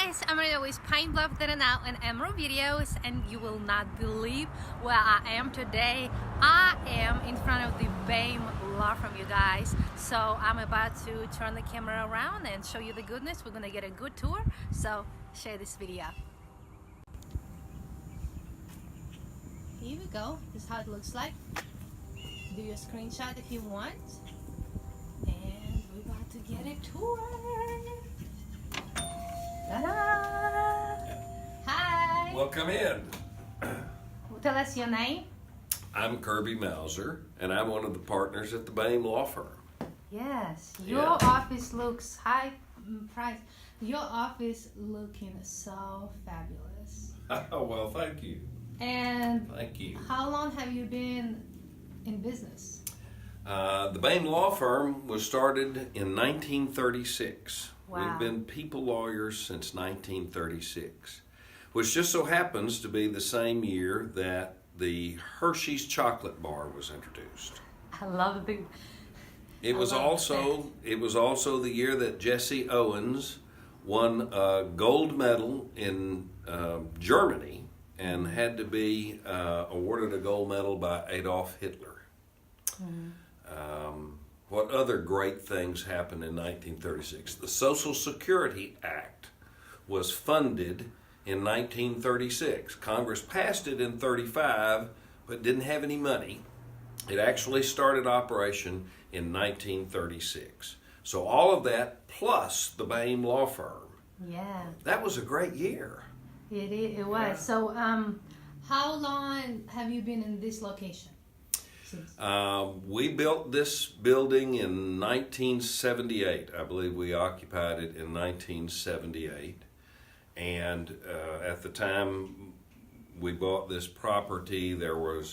guys, I'm here with Pine Bluff and Emro videos, and you will not believe where I am today. I am in front of the Baim Law Firm, you guys. So I'm about to turn the camera around and show you the goodness. We're gonna get a good tour, so share this video. Here we go. This is how it looks like. Do your screenshot if you want. And we're about to get a tour. Ta-da! Hi! Well, come in. Tell us your name. I'm Kirby Mauser, and I'm one of the partners at the Baim Law Firm. Yes, your Yeah. office looks high price. Your office looking so fabulous. Oh, well, thank you. And Thank you. how long have you been in business? The Baim Law Firm was started in 1936. Wow. We've been people lawyers since 1936, which just so happens to be the same year that the Hershey's chocolate bar was introduced. I love the. It was also the year that Jesse Owens won a gold medal in Germany and had to be awarded a gold medal by Adolf Hitler. Mm-hmm. What other great things happened in 1936? The Social Security Act was funded in 1936. Congress passed it in 35, but didn't have any money. It actually started operation in 1936. So all of that plus the Baim Law Firm. Yeah, That was a great year. it was. Yeah. So how long have you been in this location? We built this building in 1978. I believe we occupied it in 1978. And at the time we bought this property, there were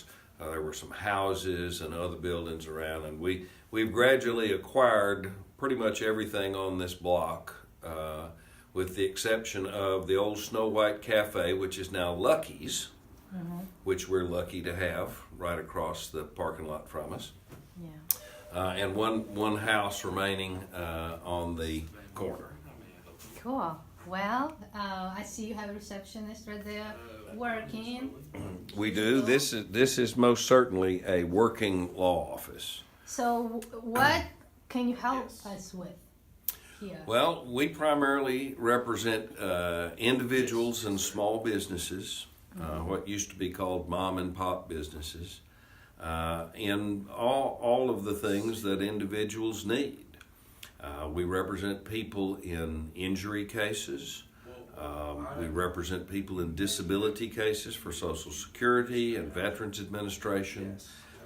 some houses and other buildings around, and we've gradually acquired pretty much everything on this block, with the exception of the old Snow White Cafe, which is now Lucky's. Mm-hmm. Which we're lucky to have right across the parking lot from us. Yeah. And one house remaining on the corner. Cool. Well, I see you have a receptionist right there working. We do. This is most certainly a working law office. So what can you help us with here? Well, we primarily represent individuals and small businesses. What used to be called mom and pop businesses, in all of the things that individuals need. We represent people in injury cases. We represent people in disability cases for Social Security and Veterans Administration.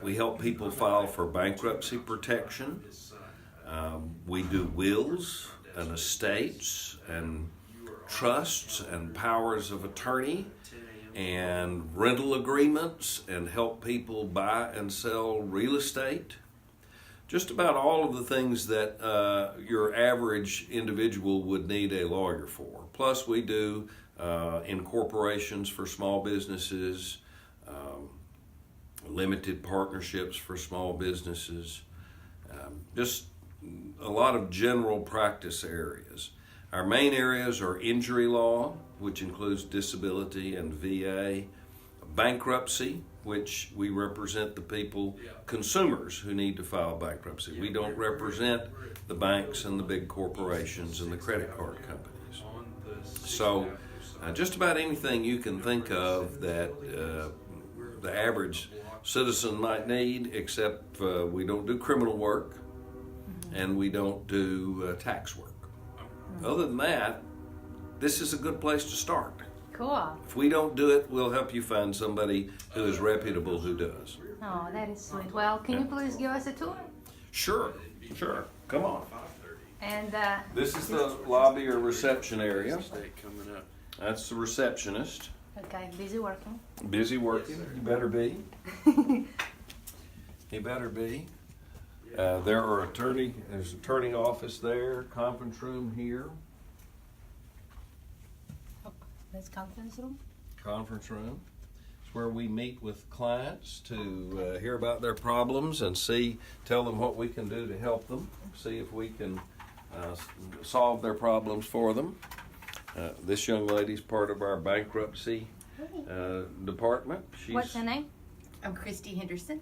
We help people file for bankruptcy protection. We do wills and estates and trusts and powers of attorney and rental agreements, and help people buy and sell real estate. Just about all of the things that your average individual would need a lawyer for. Plus we do incorporations for small businesses, limited partnerships for small businesses, just a lot of general practice areas. Our main areas are injury law, which includes disability and VA, bankruptcy, which we represent the people, consumers who need to file bankruptcy. We don't represent the banks and the big corporations and the credit card companies. So just about anything you can think of that the average citizen might need, except we don't do criminal work and we don't do tax work. Other than that, this is a good place to start. Cool. If we don't do it, we'll help you find somebody who is reputable who does. Oh, that is sweet. Well, can you please give us a tour? Sure. Come on. And This is the lobby or reception area. That's the receptionist. okay, busy working. Busy working. You better be. He better be. There's attorney office there, conference room here. Oh, that's conference room. Conference room. It's where we meet with clients to hear about their problems and tell them what we can do to help them, see if we can solve their problems for them. This young lady's part of our bankruptcy department. What's her name? I'm Christy Henderson.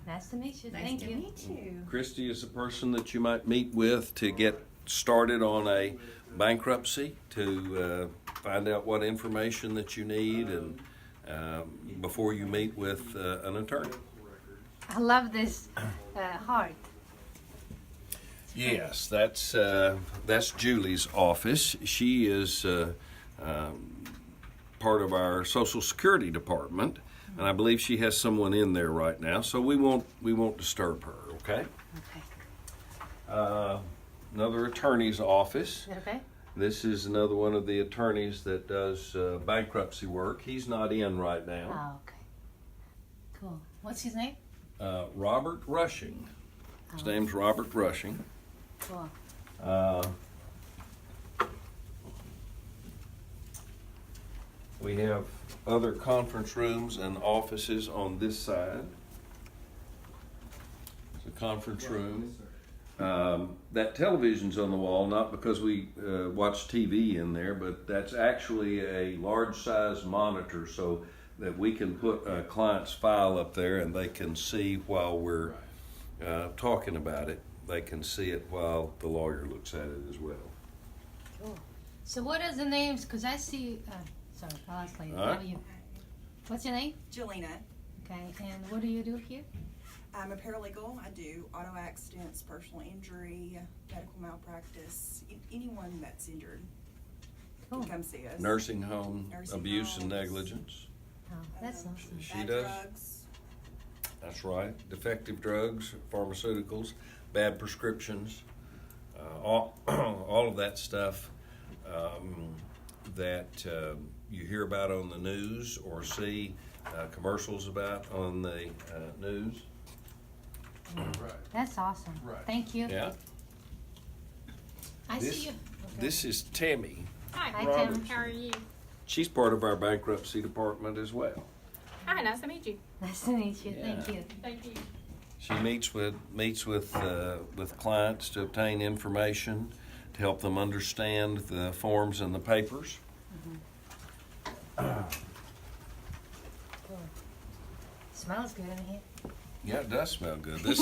Nice to meet you. Nice Thank to you. meet you. Christy is the person that you might meet with to get started on a bankruptcy, to find out what information that you need, and before you meet with an attorney. I love this heart. Yes, that's Julie's office. She is part of our Social Security department, and I believe she has someone in there right now. So we won't disturb her. Okay. Okay. Another attorney's office. Is that okay? This is another one of the attorneys that does bankruptcy work. He's not in right now. Oh, okay. Cool. What's his name? Robert Rushing. His name's Robert Rushing. Cool. We have other conference rooms and offices on this side. It's a conference room. That television's on the wall, not because we watch TV in there, but that's actually a large size monitor so that we can put a client's file up there and they can see while we're talking about it. They can see it while the lawyer looks at it as well. Cool. So what is the names? Because I see, sorry, I'll ask later. All right. What's your name? Jelena. Okay, and what do you do here? I'm a paralegal. I do auto accidents, personal injury, medical malpractice. Anyone that's injured Cool. can come see us. Nursing home Nursing abuse and homes. negligence. Oh, that's awesome. She Bad does. drugs. That's right. Defective drugs, pharmaceuticals, bad prescriptions, all of that stuff that you hear about on the news or see commercials about on the news. That's awesome. Right. Thank you. Yeah. I This- see you. Okay. This is Tammy. Hi, Robert. Tim. How are you? She's part of our bankruptcy department as well. Hi, nice to meet you. Nice to meet you. Thank Yeah. you. Thank you. She meets with clients to obtain information, to help them understand the forms and the papers. Cool. Smells good in here. Yeah, it does smell good. This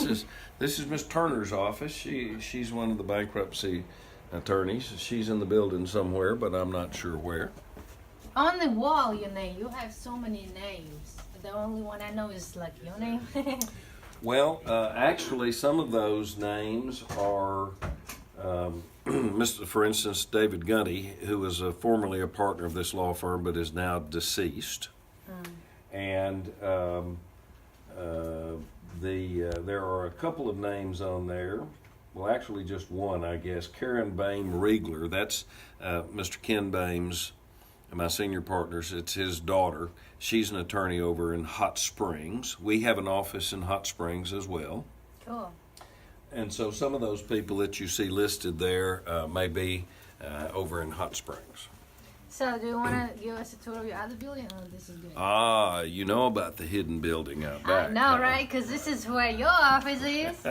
is Miss Turner's office. She's one of the bankruptcy attorneys. She's in the building somewhere, but I'm not sure where. On the wall, your name. You have so many names. The only one I know is like your name. Well, actually, some of those names are, Mr. For instance, David Gunty, who was formerly a partner of this law firm but is now deceased. And there are a couple of names on there. Well, actually, just one, I guess. Karen Baim Riegler. That's Mr. Ken Baim's, my senior partners. It's his daughter. She's an attorney over in Hot Springs. We have an office in Hot Springs as well. Cool. And so some of those people that you see listed there may be over in Hot Springs. So, do you want to give us a tour of your other building? Oh, this is good. Ah, you know about the hidden building out back. I know, huh? right? Because this is where your office is. So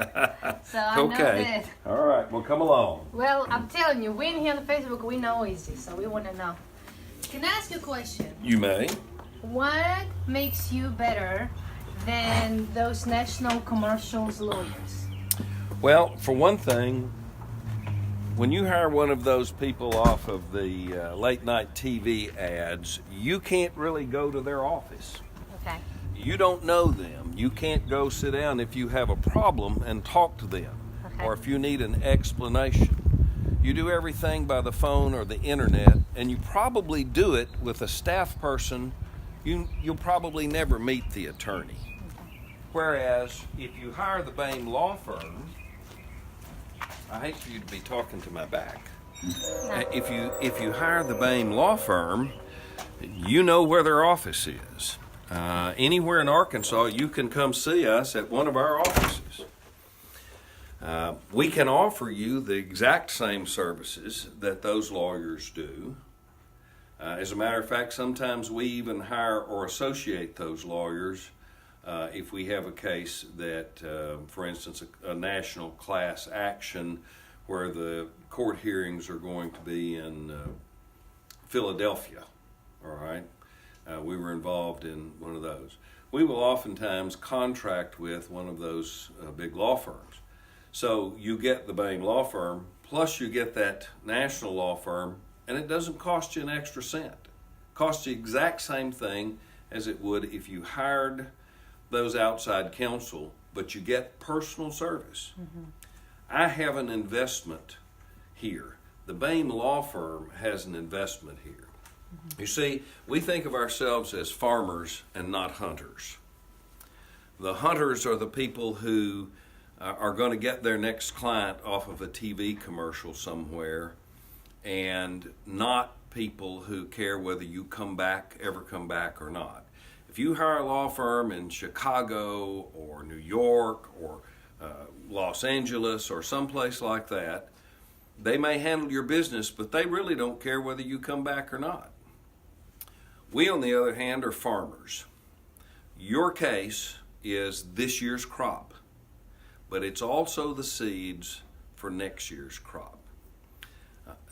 I know Okay. that. All right. Well, come along. Well, I'm telling you, being here on Facebook, we know easy, so we want to know. Can I ask you a question? You may. What makes you better than those national commercials lawyers? Well, for one thing, when you hire one of those people off of the late night TV ads, you can't really go to their office. Okay. You don't know them. You can't go sit down if you have a problem and talk to them, Okay. or if you need an explanation. You do everything by the phone or the internet, and you probably do it with a staff person. You'll probably never meet the attorney. Whereas if you hire the Baim Law Firm, I hate for you to be talking to my back. If you hire the Baim Law Firm, you know where their office is. Anywhere in Arkansas, you can come see us at one of our offices. We can offer you the exact same services that those lawyers do. As a matter of fact, sometimes we even hire or associate those lawyers if we have a case that, for instance, a national class action where the court hearings are going to be in Philadelphia, all right? We were involved in one of those. We will oftentimes contract with one of those big law firms. So you get the Baim Law Firm, plus you get that national law firm, and it doesn't cost you an extra cent. It costs you the exact same thing as it would if you hired those outside counsel, but you get personal service. I have an investment here. The Baim Law Firm has an investment here. You see, we think of ourselves as farmers and not hunters. The hunters are the people who are going to get their next client off of a TV commercial somewhere, and not people who care whether you ever come back or not. If you hire a law firm in Chicago or New York or Los Angeles or someplace like that, they may handle your business, but they really don't care whether you come back or not. We, on the other hand, are farmers. Your case is this year's crop, but it's also the seeds for next year's crop.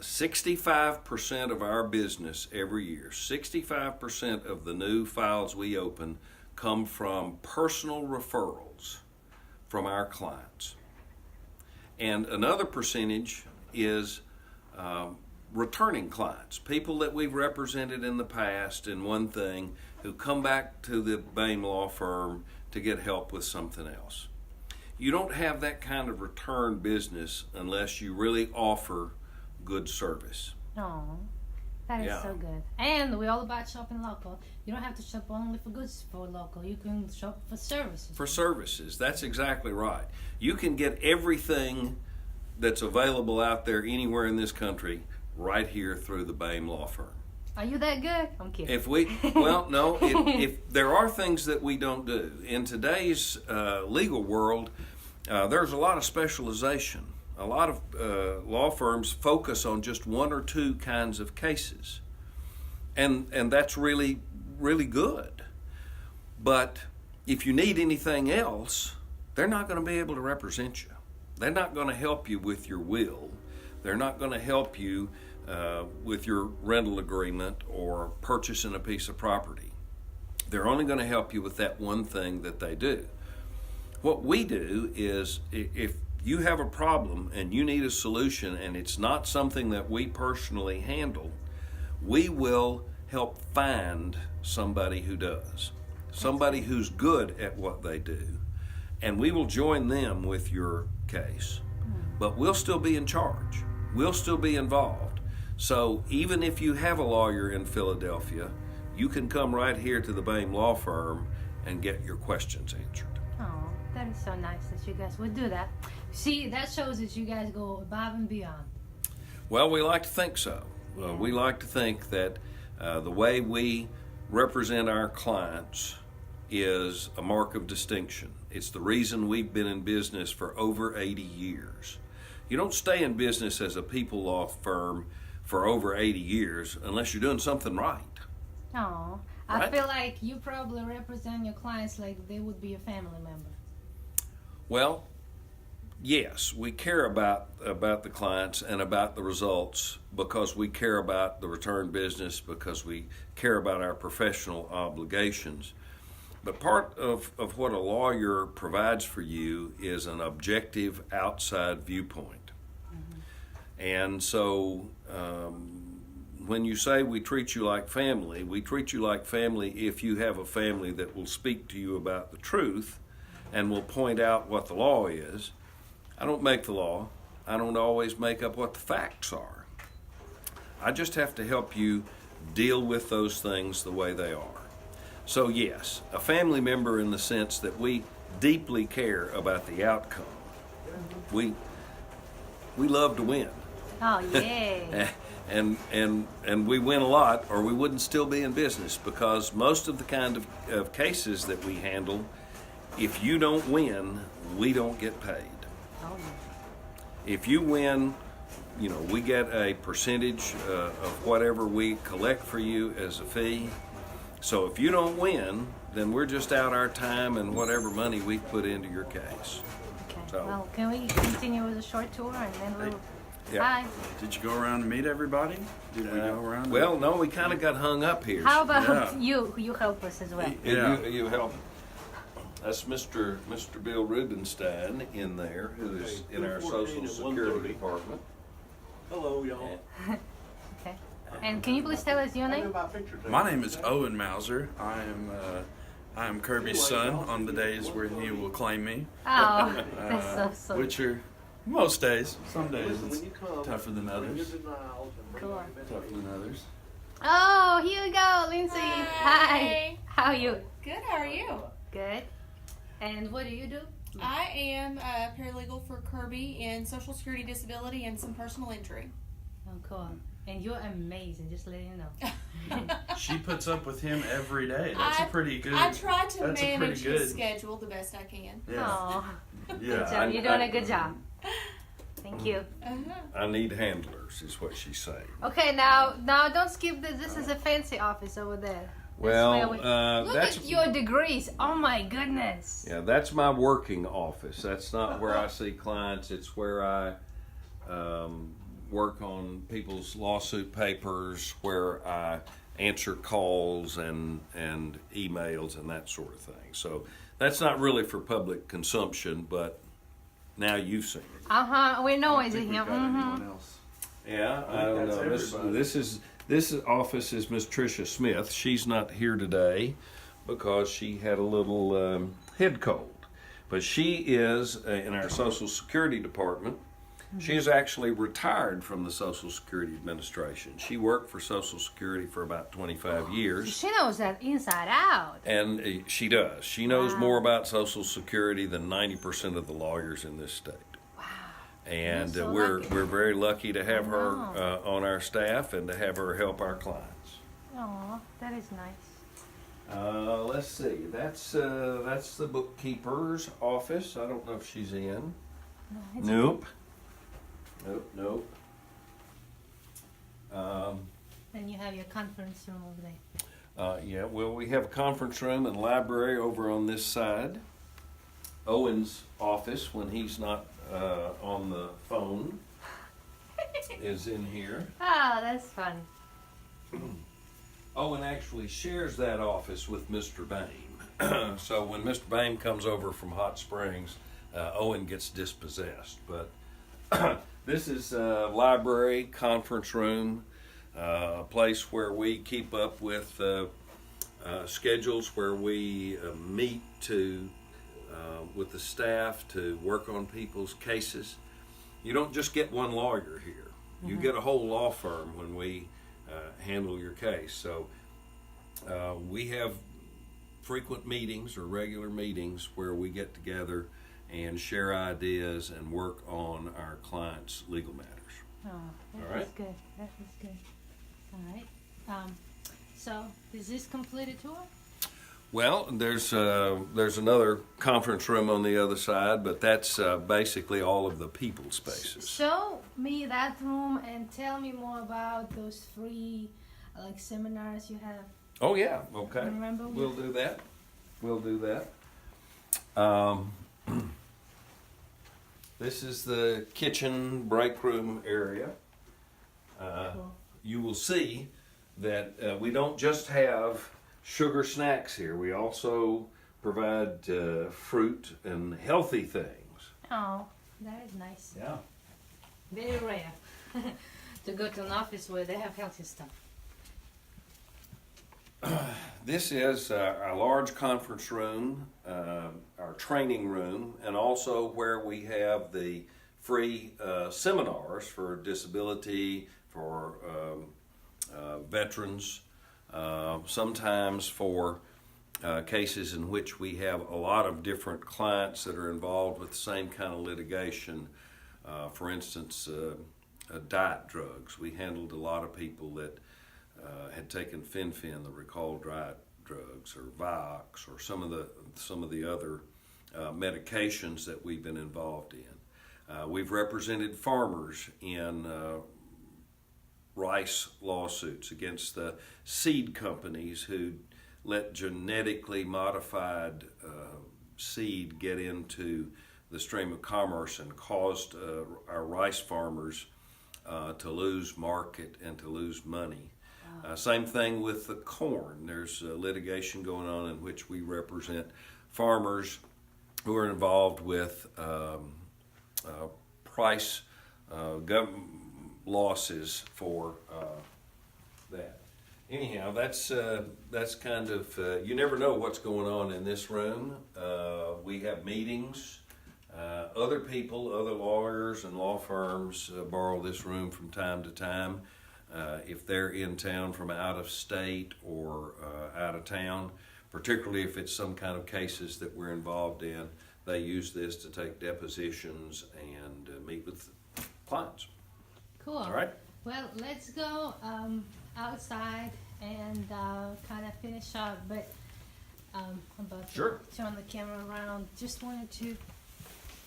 65% of our business every year, 65% of the new files we open come from personal referrals from our clients. And another percentage is returning clients, people that we've represented in the past in one thing who come back to the Baim Law Firm to get help with something else. You don't have that kind of return business unless you really offer good service. Oh, that is so good. And we're all about shopping local. You don't have to shop only for goods for local. You can shop for services. For services, that's exactly right. You can get everything that's available out there anywhere in this country right here through the Baim Law Firm. Are you that good? I'm kidding. If there are things that we don't do. In today's legal world, there's a lot of specialization. A lot of law firms focus on just one or two kinds of cases. And that's really, really good. But if you need anything else, they're not going to be able to represent you. They're not going to help you with your will. They're not going to help you with your rental agreement or purchasing a piece of property. They're only going to help you with that one thing that they do. What we do is, if you have a problem and you need a solution and it's not something that we personally handle, we will help find somebody who does, somebody who's good at what they do, and we will join them with your case. But we'll still be in charge. We'll still be involved. So even if you have a lawyer in Philadelphia, you can come right here to the Baim Law Firm and get your questions answered. Oh, that is so nice that you guys would do that. See, that shows that you guys go above and beyond. Well, we like to think so. We like to think that the way we represent our clients is a mark of distinction. It's the reason we've been in business for over 80 years. You don't stay in business as a people law firm for over 80 years unless you're doing something right. Oh, I feel like you probably represent your clients like they would be a family member. Well, yes, we care about the clients and about the results because we care about the return business, because we care about our professional obligations. But part of what a lawyer provides for you is an objective outside viewpoint. And so when you say we treat you like family, we treat you like family if you have a family that will speak to you about the truth and will point out what the law is. I don't make the law. I don't always make up what the facts are. I just have to help you deal with those things the way they are. So yes, a family member in the sense that we deeply care about the outcome. We love to win. Oh, yay. and we win a lot, or we wouldn't still be in business, because most of the kind of cases that we handle, if you don't win, we don't get paid. Oh, If you win, we get a percentage of whatever we collect for you as a fee. So if you don't win, then we're just out our time and whatever money we put into your case. okay. So- Well, can we continue with a short tour and then we'll... Yeah. Hi. Did you go around and meet everybody? Did we go around? Well, no, we kind of got hung up here. How about Yeah. you? You help us as well. And Yeah. you help. That's Mr. Bill Rubenstein in there, who is in our Social Security Department. Hello, y'all. Okay. And can you please tell us your name? My name is Owen Mauser. I am Kirby's son on the days where he will claim me, Oh, that's so which are most days. Some days it's tougher than others. cool. Tougher than others. Oh, here we go, Lindsay. Hi. How are you? Good, how are you? Good. And what do you do? I am a paralegal for Kirby in Social Security Disability and some personal injury. Oh, cool. And you're amazing, just letting you know. She puts up with him every day. That's a pretty good. I try to that's a pretty manage good- his schedule the best I can. Yeah. Oh, good Yeah. job. You're doing a good job. Thank you. I need handlers, is what she's saying. Okay, now don't skip this. This is a fancy office over there. Well, Look that's at your degrees. Oh my goodness. yeah, that's my working office. That's not where I see clients. It's where I work on people's lawsuit papers, where I answer calls and emails and that sort of thing. So that's not really for public consumption, but now you've seen it. We know I it's think in we've here. got anyone else. Yeah, I think don't that's know. everybody. This office is Miss Tricia Smith. She's not here today because she had a little head cold, but she is in our Social Security Department. She is actually retired from the Social Security Administration. She worked for Social Security for about 25 years. She knows that inside out. And she does. She knows more about Social Security than 90% of the lawyers in this state. Wow. And You're so we're lucky. we're very lucky to have her on our staff and to have her help our clients. Oh, that is nice. Let's see. That's the bookkeeper's office. I don't know if she's in. Nope. Nope. Then you have your conference room over there. Yeah, well, we have a conference room and library over on this side. Owen's office, when he's not on the phone, is in here. Oh, that's fun. Owen actually shares that office with Mr. Baim. So when Mr. Baim comes over from Hot Springs, Owen gets dispossessed. But this is a library, conference room, a place where we keep up with schedules, where we meet with the staff to work on people's cases. You don't just get one lawyer here. You get a whole law firm when we handle your case. So we have frequent meetings or regular meetings where we get together and share ideas and work on our clients' legal matters. Oh, that All right. is good. That is good. All right. So, is this completed tour? Well, there's another conference room on the other side, but that's basically all of the people spaces. Show me that room and tell me more about those free seminars you have. Oh yeah, okay. Remember we- We'll do that. We'll do that. This is the kitchen break room area. Cool. You will see that we don't just have sugar snacks here. We also provide fruit and healthy things. Oh, that is nice. Yeah. Very rare to go to an office where they have healthy stuff. This is our large conference room, our training room, and also where we have the free seminars for disability, for veterans, sometimes for cases in which we have a lot of different clients that are involved with the same kind of litigation. For instance, diet drugs. We handled a lot of people that had taken Fen-Phen, the recalled diet drugs, or Vioxx, or some of the other medications that we've been involved in. We've represented farmers in rice lawsuits against the seed companies who let genetically modified seed get into the stream of commerce and caused our rice farmers to lose market and to lose money. Same thing with the corn. There's litigation going on in which we represent farmers who are involved with price losses for that. Anyhow, that's kind of, you never know what's going on in this room. We have meetings. Other people, other lawyers and law firms borrow this room from time to time. If they're in town from out of state or out of town, particularly if it's some kind of cases that we're involved in, they use this to take depositions and meet with clients. Cool. All right. Well, let's go outside and kind of finish up. But I'm about to Sure. turn the camera around. Just wanted to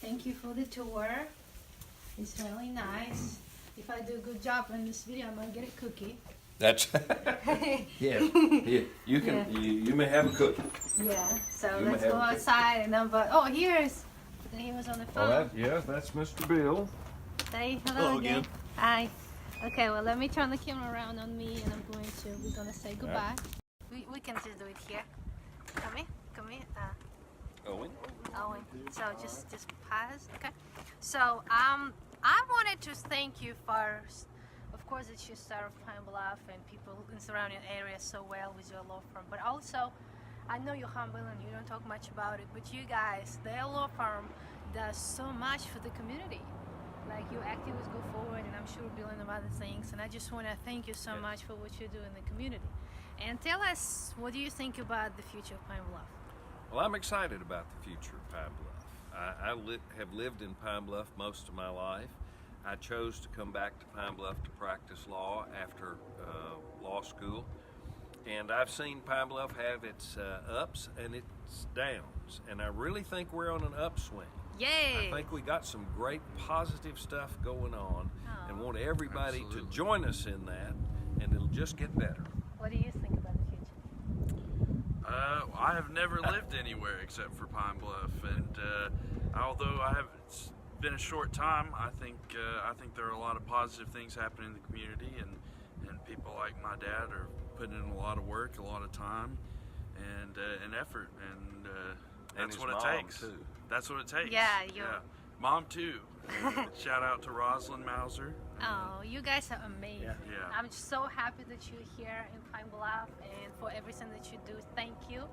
thank you for the tour. It's really nice. If I do a good job in this video, I'm gonna get a cookie. That's yeah. You can. Yeah. You may have a cookie. Yeah. So You may let's have go a cookie. outside and then. But he was on the phone. Yeah, that's Mr. Bill. Say hello, Hello again. again. Hi. Okay, well, let me turn the camera around on me, and we're gonna say goodbye. We can just do it here. Come here. Owen. Owen. So just pause. Okay. So I wanted to thank you first. Of course, that you serve Pine Bluff and people in surrounding areas so well with your law firm, but also I know you're humble and you don't talk much about it, but you guys, their law firm does so much for the community. Like you activists go forward, and I'm sure billion of other things. And I just want to thank you so much for what you do in the community. And tell us, what do you think about the future of Pine Bluff? Well, I'm excited about the future of Pine Bluff. I have lived in Pine Bluff most of my life. I chose to come back to Pine Bluff to practice law after law school. And I've seen Pine Bluff have its ups and its downs. And I really think we're on an upswing. Yay! I think we got some great positive stuff going on and want everybody Absolutely. to join us in that, and it'll just get better. What do you think about the future? I have never lived anywhere except for Pine Bluff, and although it's been a short time, I think there are a lot of positive things happening in the community, and people like my dad are putting in a lot of work, a lot of time, and effort, and that's his what it mom, takes. too. That's what it takes. Yeah, Mom too. Shout out to Rosalind Mauser. Oh, you guys are amazing. Yeah. I'm so happy that you're here in Pine Bluff and for everything that you do. Thank you.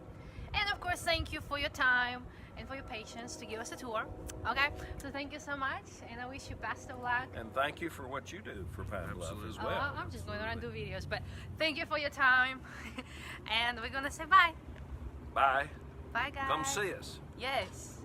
And of course, thank you for your time and for your patience to give us a tour. Okay, so thank you so much, and I wish you best of luck. And thank you for what you do for Pine Bluff as Absolutely. well. I'm just going around and do videos, but thank you for your time. And we're gonna say bye. Bye. Bye, guys. Come see us. Yes.